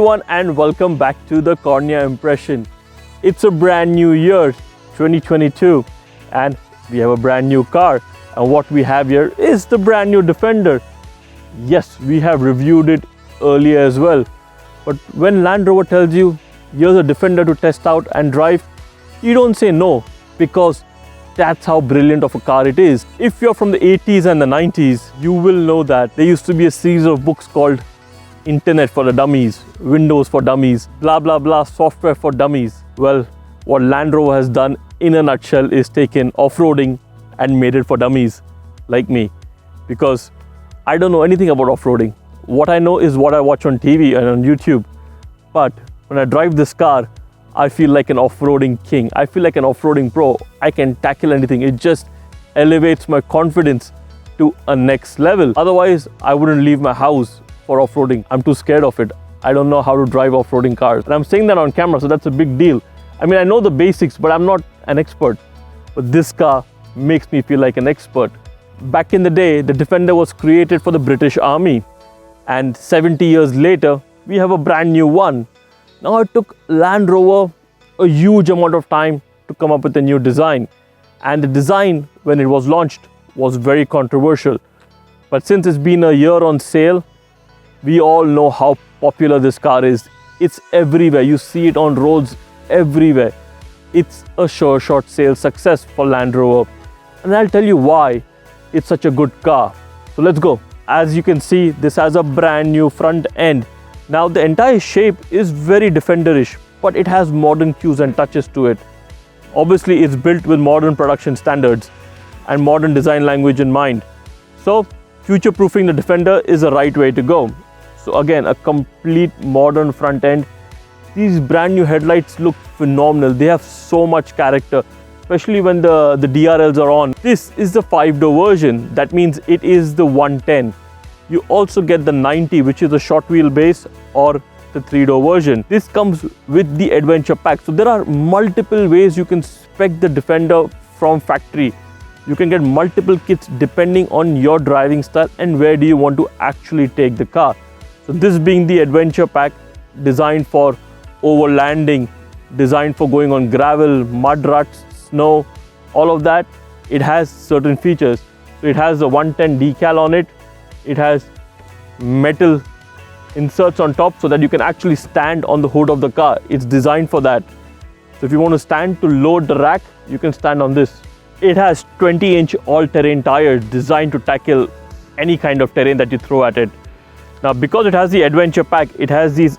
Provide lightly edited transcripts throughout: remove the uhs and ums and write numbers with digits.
everyone and welcome back to the Cornea Impression. It's a brand new year, 2022, and we have a brand new car. And what we have here is the brand new Defender. Yes, we have reviewed it earlier as well. But when Land Rover tells you, here's a Defender to test out and drive, you don't say no, because that's how brilliant of a car it is. If you're from the 80s and the 90s, you will know that there used to be a series of books called Internet for the Dummies, Windows for Dummies, blah blah blah, software for dummies. Well, what Land Rover has done in a nutshell is taken off-roading and made it for dummies like me, because I don't know anything about off-roading. What I know is what I watch on TV and on YouTube. But when I drive this car, I feel like an off-roading king. I feel like an off-roading pro. I can tackle anything. It just elevates my confidence to a next level. Otherwise, I wouldn't leave my house for off-roading. I'm too scared of it. I don't know how to drive off-roading cars. And I'm saying that on camera, so that's a big deal. I mean, I know the basics, but I'm not an expert. But this car makes me feel like an expert. Back in the day, the Defender was created for the British Army. And 70 years later, we have a brand new one. Now, it took Land Rover a huge amount of time to come up with a new design. And the design, when it was launched, was very controversial. But since it's been a year on sale, we all know how popular this car is. It's everywhere. You see it on roads everywhere. It's a sure shot sales success for Land Rover. And I'll tell you why it's such a good car. So let's go. As you can see, this has a brand new front end. Now the entire shape is very Defenderish, but it has modern cues and touches to it. Obviously, it's built with modern production standards and modern design language in mind. So future-proofing the Defender is the right way to go. So again, a complete modern front end. These brand new headlights look phenomenal. They have so much character, especially when the DRLs are on. This is the 5-door version. That means it is the 110. You also get the 90, which is a short wheelbase, or the 3-door version. This comes with the adventure pack. So there are multiple ways you can spec the Defender from factory. You can get multiple kits depending on your driving style and where do you want to actually take the car. So this being the adventure pack, designed for overlanding, designed for going on gravel, mud ruts, snow, all of that, it has certain features. So it has a 110 decal on it. It has metal inserts on top so that you can actually stand on the hood of the car. It's designed for that. So if you want to stand to load the rack, you can stand on this. It has 20-inch all-terrain tires designed to tackle any kind of terrain that you throw at it. Now, because it has the adventure pack, it has these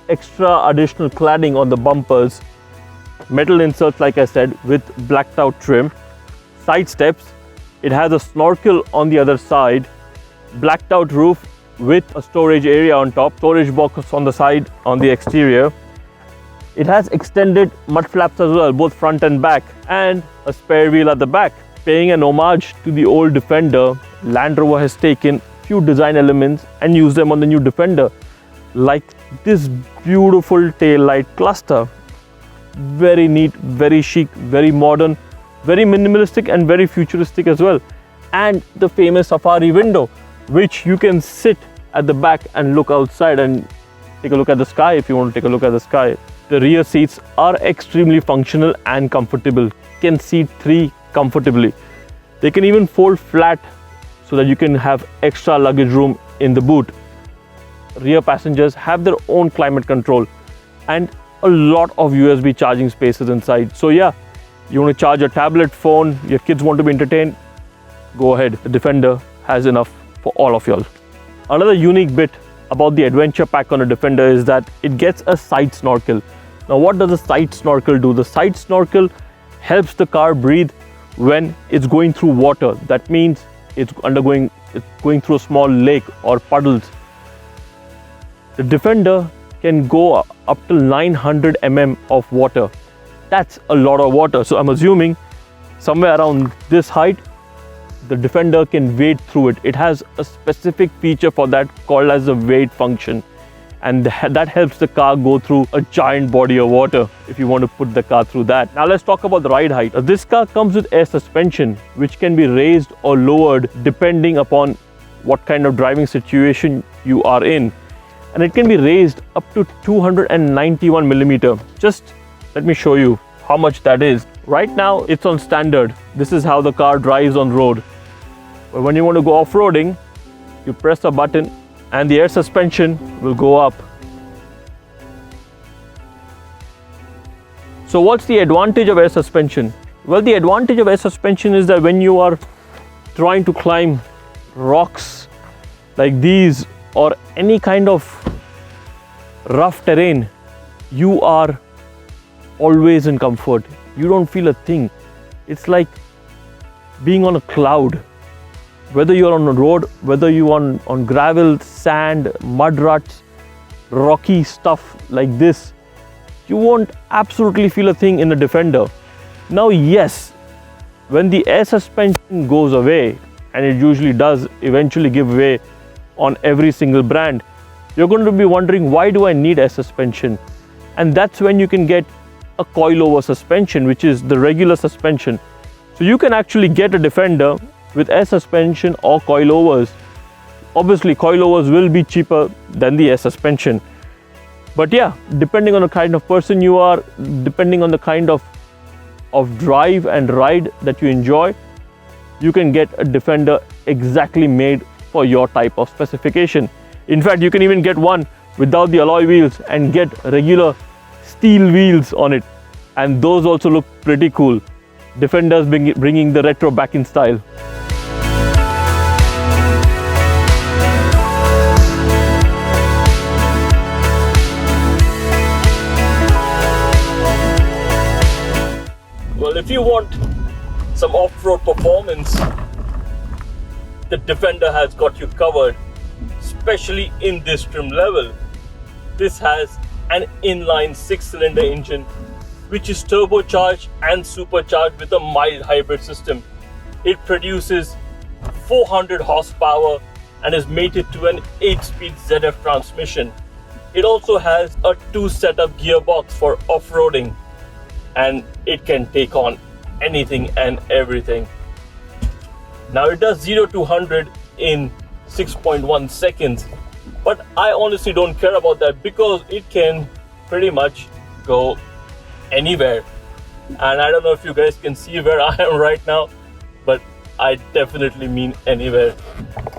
extra additional cladding on the bumpers, metal inserts, like I said, with blacked out trim, side steps. It has a snorkel on the other side, blacked out roof with a storage area on top, storage box on the side on the exterior. It has extended mud flaps as well, both front and back, and a spare wheel at the back. Paying an homage to the old Defender, Land Rover has taken few design elements and used them on the new Defender, like this beautiful tail light cluster. Very neat, very chic, very modern, very minimalistic and very futuristic as well. And the famous safari window, which you can sit at the back and look outside and take a look at the sky if you want to take a look at the sky. The rear seats are extremely functional and comfortable. You can seat 3 comfortably. They can even fold flat so that you can have extra luggage room in the boot. Rear passengers have their own climate control and a lot of USB charging spaces inside. So yeah, you want to charge a tablet, phone, your kids want to be entertained, go ahead. The Defender has enough for all of y'all. Another unique bit about the adventure pack on a Defender is that it gets a side snorkel. Now, what does a side snorkel do? The side snorkel helps the car breathe when it's going through water. That means it's going through a small lake or puddles. The Defender can go up to 900 mm of water. That's a lot of water. So I'm assuming somewhere around this height, the Defender can wade through it. It has a specific feature for that called as a wade function. And that helps the car go through a giant body of water if you want to put the car through that. Now let's talk about the ride height. This car comes with air suspension, which can be raised or lowered depending upon what kind of driving situation you are in. and it can be raised up to 291 millimeter. Just let me show you how much that is. Right now it's on standard. This is how the car drives on road. But when you want to go off-roading, you press a button and the air suspension will go up. So what's the advantage of air suspension? Well, the advantage of air suspension is that when you are trying to climb rocks like these or any kind of rough terrain, you are always in comfort. You don't feel a thing. It's like being on a cloud. Whether you're on a road, whether you're on gravel, sand, mud ruts, rocky stuff like this, you won't absolutely feel a thing in the Defender. Now, yes, when the air suspension goes away, and it usually does eventually give way on every single brand, you're going to be wondering, why do I need air suspension? And that's when you can get a coilover suspension, which is the regular suspension. So you can actually get a Defender with air suspension or coilovers. Obviously, coilovers will be cheaper than the air suspension. But yeah, depending on the kind of person you are, depending on the kind of drive and ride that you enjoy, you can get a Defender exactly made for your type of specification. In fact, you can even get one without the alloy wheels and get regular steel wheels on it. And those also look pretty cool. Defenders bringing the retro back in style. Well, if you want some off-road performance, the Defender has got you covered, especially in this trim level. This has an inline 6-cylinder engine, which is turbocharged and supercharged with a mild hybrid system. It produces 400 horsepower and is mated to an 8-speed ZF transmission. It also has a 2-setup gearbox for off-roading, and it can take on anything and everything. Now, it does 0 to 100 in 6.1 seconds, but I honestly don't care about that because it can pretty much go anywhere. And I don't know if you guys can see where I am right now, but I definitely mean anywhere.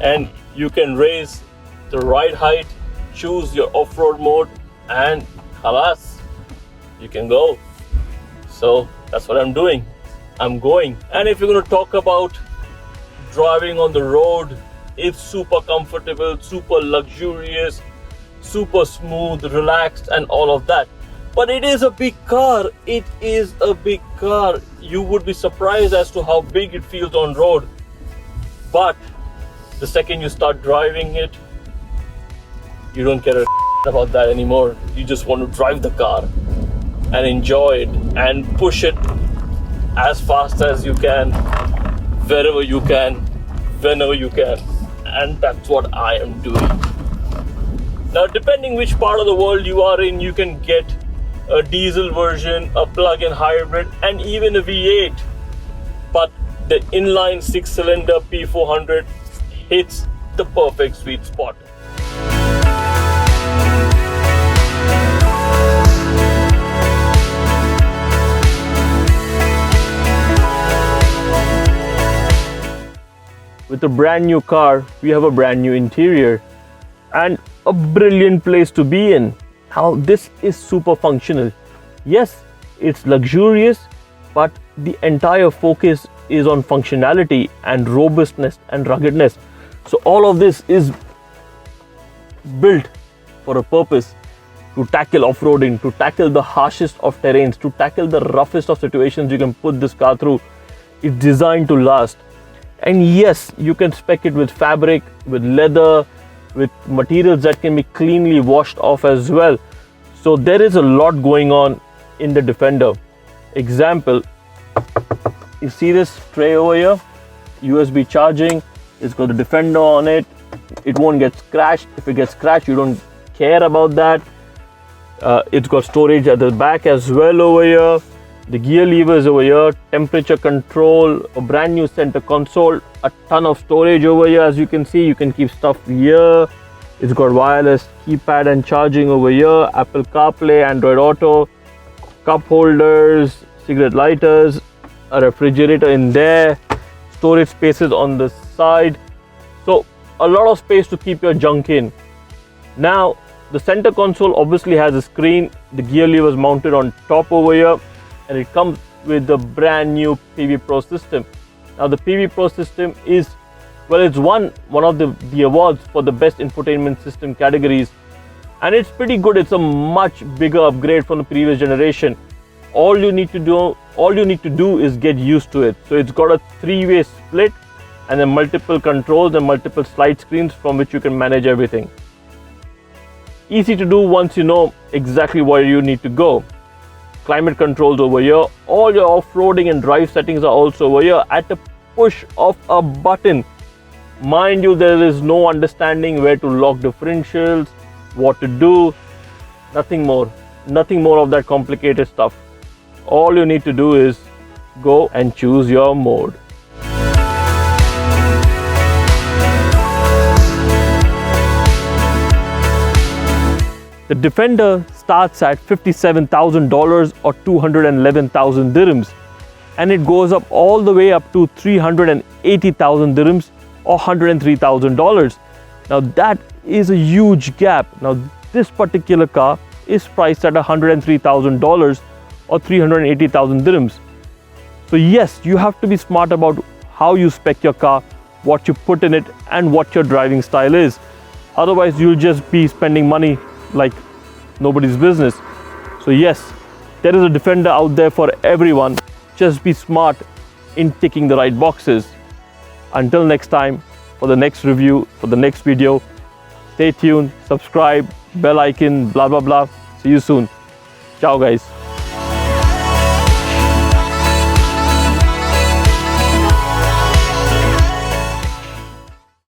And you can raise the ride height, choose your off-road mode, and halas, you can go. So that's what I'm doing. I'm going. And if you're going to talk about driving on the road, it's super comfortable, super luxurious, super smooth, relaxed, and all of that. But it is a big car. It is a big car. You would be surprised as to how big it feels on road. But the second you start driving it, you don't care about that anymore. You just want to drive the car and enjoy it and push it as fast as you can, wherever you can, whenever you can. And that's what I am doing. Now, depending which part of the world you are in, you can get a diesel version, a plug-in hybrid, and even a V8. But the inline 6-cylinder P400 hits the perfect sweet spot. With a brand new car, we have a brand new interior and a brilliant place to be in. Now, this is super functional. Yes, it's luxurious, but the entire focus is on functionality and robustness and ruggedness. So all of this is built for a purpose, to tackle off-roading, to tackle the harshest of terrains, to tackle the roughest of situations you can put this car through. It's designed to last. And yes, you can spec it with fabric, with leather, with materials that can be cleanly washed off as well. So there is a lot going on in the Defender. Example, you see this tray over here, USB charging, it's got the Defender on it. It won't get scratched. If it gets scratched, you don't care about that. It's got storage at the back as well over here. The gear levers over here, temperature control, a brand new center console, a ton of storage over here. As you can see, you can keep stuff here, It's got wireless keypad and charging over here, Apple CarPlay, Android Auto, cup holders, cigarette lighters, a refrigerator in there, storage spaces on the side. So a lot of space to keep your junk in. Now the center console obviously has a screen, the gear lever is mounted on top over here, and it comes with the brand new Pivi Pro system. Now the Pivi Pro system is, well, it's won one of the awards for the best infotainment system categories, and it's pretty good. It's a much bigger upgrade from the previous generation. All you need to do is get used to it. So it's got a 3-way split and then multiple controls and multiple slide screens from which you can manage everything. Easy to do once you know exactly where you need to go. Climate controls over here. All your off-roading and drive settings are also over here at a push of a button. Mind you, there is no understanding where to lock differentials, what to do, nothing more of that complicated stuff. All you need to do is go and choose your mode. The Defender starts at $57,000 or 211,000 dirhams, and it goes up all the way up to 380,000 dirhams or $103,000. Now that is a huge gap. Now this particular car is priced at $103,000 or 380,000 dirhams. So yes, you have to be smart about how you spec your car, what you put in it, and what your driving style is. Otherwise you'll just be spending money like nobody's business. So yes, there is a Defender out there for everyone. Just be smart in ticking the right boxes. Until next time, for the next review, for the next video, stay tuned, subscribe, bell icon, blah blah blah. See you soon. Ciao guys.